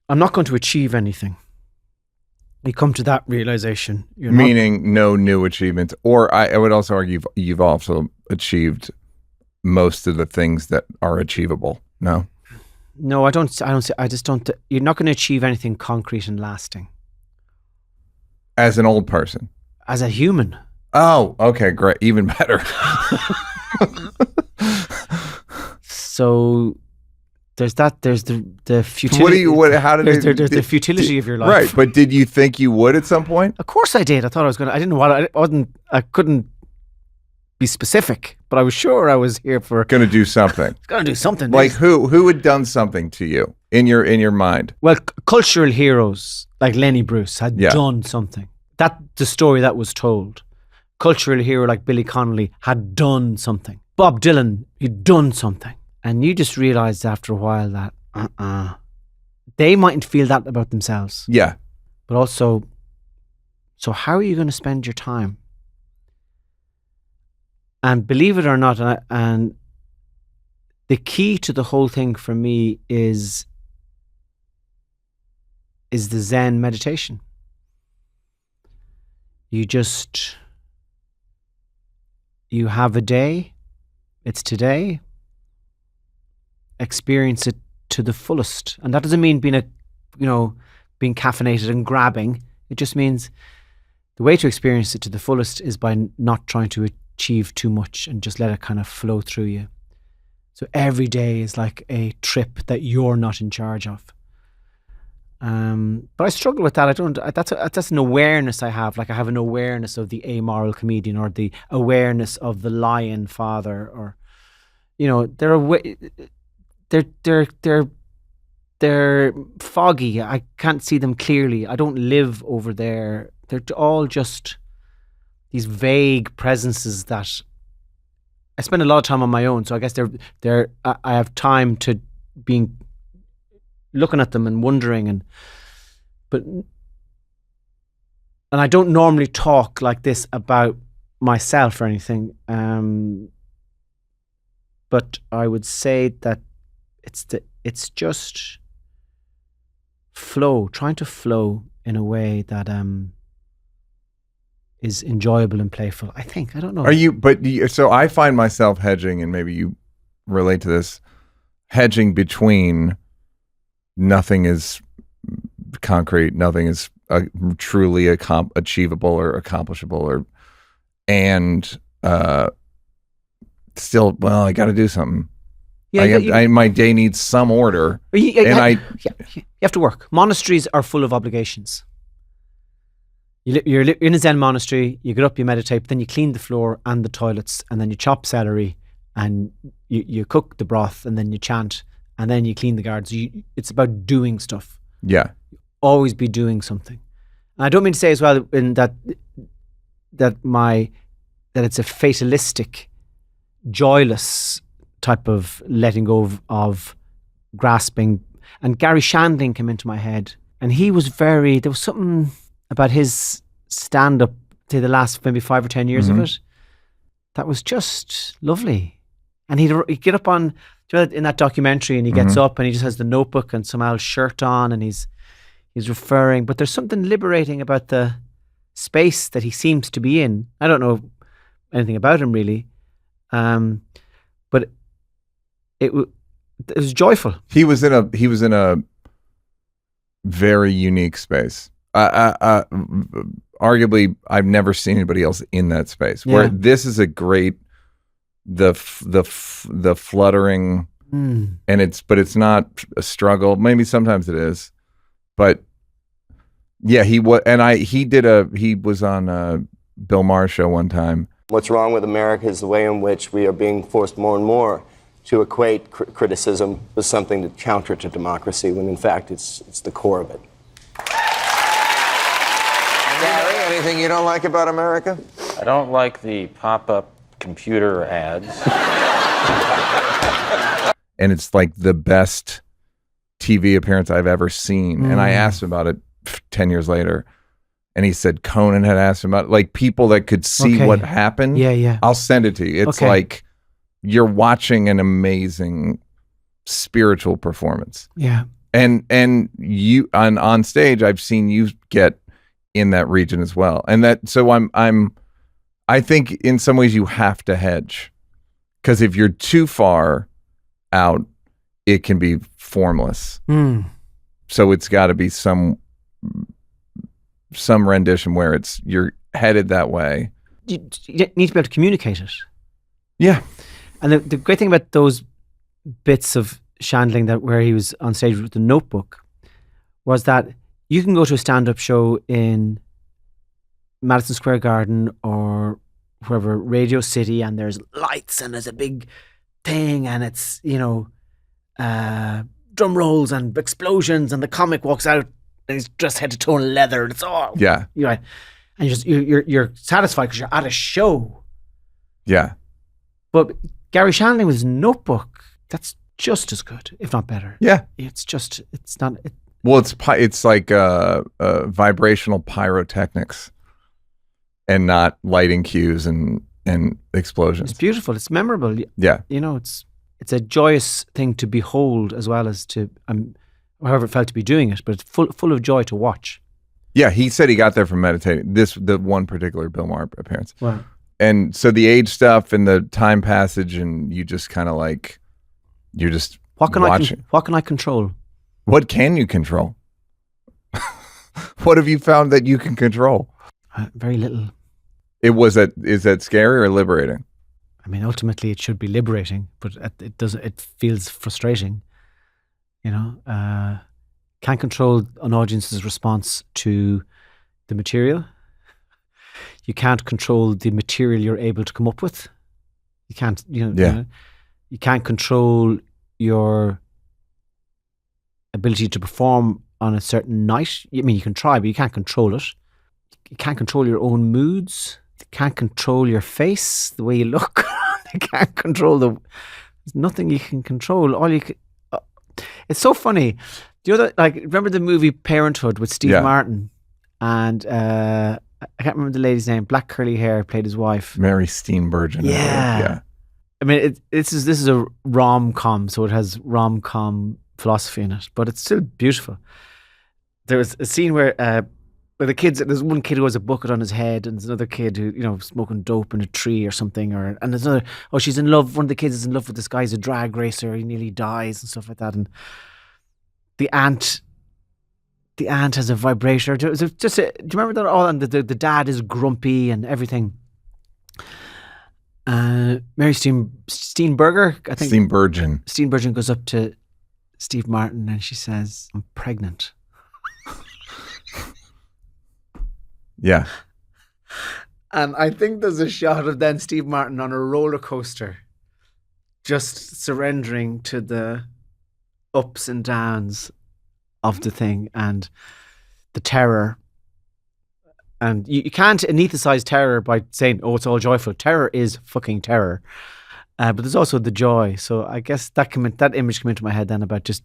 I'm not going to achieve anything. You come to that realization. Meaning no new achievements. Or I would also argue you've also achieved most of the things that are achievable. No? No, I don't. I just don't. You're not going to achieve anything concrete and lasting. As an old person? As a human. Oh, okay, great. Even better. So there's that. There's the futility. There's the futility of your life. Right, but did you think you would at some point? Of course I did. I thought I was going to. I didn't know what. I couldn't be specific, but I was sure I was here for going to do something. Going to do something. Like who had done something to you in your mind? Well, cultural heroes like Lenny Bruce had done something. That the story that was told. Cultural hero like Billy Connolly had done something. Bob Dylan, he'd done something. And you just realised after a while that they mightn't feel that about themselves. Yeah. But also, so how are you going to spend your time? And believe it or not, and the key to the whole thing for me is the Zen meditation. You have a day, it's today, experience it to the fullest. And that doesn't mean being caffeinated and grabbing. It just means the way to experience it to the fullest is by not trying to achieve too much and just let it kind of flow through you. So every day is like a trip that you're not in charge of. But I struggle with that. That's an awareness I have. Like I have an awareness of the amoral comedian or the awareness of the lion father, or they're foggy. I can't see them clearly. I don't live over there. They're all just these vague presences that I spend a lot of time on my own. So I guess I have time to being looking at them and wondering, and I don't normally talk like this about myself or anything, but I would say that it's just trying to flow in a way that is enjoyable and playful. I think, I don't know. So I find myself hedging, and maybe you relate to this, hedging between nothing is concrete, nothing is truly achievable or accomplishable, and still, well, I got to do something. Yeah, my day needs some order, you have to work. Monasteries are full of obligations. You're in a Zen monastery, you get up, you meditate, but then you clean the floor and the toilets, and then you chop celery, and you cook the broth, and then you chant, and then you clean the gardens. It's about doing stuff. Yeah. Always be doing something. And I don't mean to say as well in that it's a fatalistic, joyless type of letting go of grasping. And Gary Shandling came into my head, and there was something about his stand-up, say the last maybe 5 or 10 years of it, that was just lovely. And he'd get up on, in that documentary, and he gets up and he just has the notebook and some old shirt on, and he's referring, but there's something liberating about the space that he seems to be in. I don't know anything about him really, but it was joyful. He was in a very unique space. Arguably, I've never seen anybody else in that space. Where this is a great, the fluttering, and it's not a struggle. Maybe sometimes it is, but yeah, he was on Bill Maher's show one time. What's wrong with America is the way in which we are being forced more and more to equate criticism with something to counter to democracy, when in fact it's the core of it. Gary, anything you don't like about America? I don't like the pop-up computer ads. And it's like the best TV appearance I've ever seen. And I asked him about it 10 years later. And he said Conan had asked him about it. Like people that could see what happened. Yeah. I'll send it to you. It's like you're watching an amazing spiritual performance. Yeah. And you on stage, I've seen you get in that region as well. And that, so I think in some ways you have to hedge, because if you're too far out, it can be formless. So it's got to be some rendition where you're headed that way. You need to be able to communicate it. Yeah. And the great thing about those bits of Shandling where he was on stage with the Notebook was that you can go to a stand-up show in Madison Square Garden or wherever, Radio City, and there's lights and there's a big thing and it's, drum rolls and explosions and the comic walks out and he's dressed head to toe in leather and it's all, yeah. And you're satisfied because you're at a show. Yeah. But Garry Shandling with his Notebook, that's just as good, if not better. Yeah. It's not. Well, it's like vibrational pyrotechnics and not lighting cues and explosions. It's beautiful. It's memorable. Yeah. It's a joyous thing to behold as well as to, however it felt to be doing it, but it's full of joy to watch. Yeah, he said he got there from meditating. The one particular Bill Maher appearance. Wow. And so the age stuff and the time passage, and you just kind of like, you're just watching. What can I control? What can you control? What have you found that you can control? Very little. Is that scary or liberating? I mean, ultimately it should be liberating, but it feels frustrating. Can't control an audience's response to the material. You can't control the material you're able to come up with. You can't, you can't control your ability to perform on a certain night. I mean, you can try, but you can't control it. You can't control your own moods. You can't control your face, the way you look. You can't control there's nothing you can control. All you can, it's so funny. Remember the movie Parenthood with Steve Martin? And I can't remember the lady's name. Black curly hair, played his wife. Mary Steenburgen. Yeah. I mean, this is a rom-com, so it has rom-com philosophy in it, but it's still beautiful. There was a scene where the kids, there's one kid who has a bucket on his head, and there's another kid who, smoking dope in a tree or something, and there's another, she's in love, one of the kids is in love with this guy, he's a drag racer, he nearly dies and stuff like that, and the aunt has a vibrator. Do you remember that all? And the dad is grumpy and everything. Mary Steenburgen, I think. Steenburgen goes up to Steve Martin and she says, "I'm pregnant." Yeah. And I think there's a shot of then Steve Martin on a roller coaster, just surrendering to the ups and downs of the thing and the terror. And you can't anesthetize terror by saying, "Oh, it's all joyful." Terror is fucking terror. But there's also the joy. So I guess that image came into my head then about just...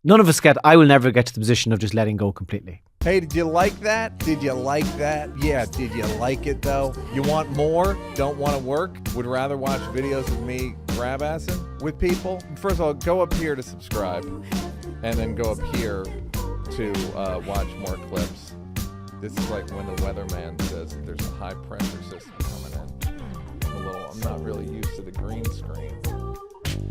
None of us I will never get to the position of just letting go completely. Hey, did you like that? Did you like that? Yeah, did you like it though? You want more? Don't want to work? Would rather watch videos of me grab-assing with people? First of all, go up here to subscribe. And then go up here to watch more clips. This is like when the weatherman says that there's a high pressure system coming in. I'm not really used to the green screen.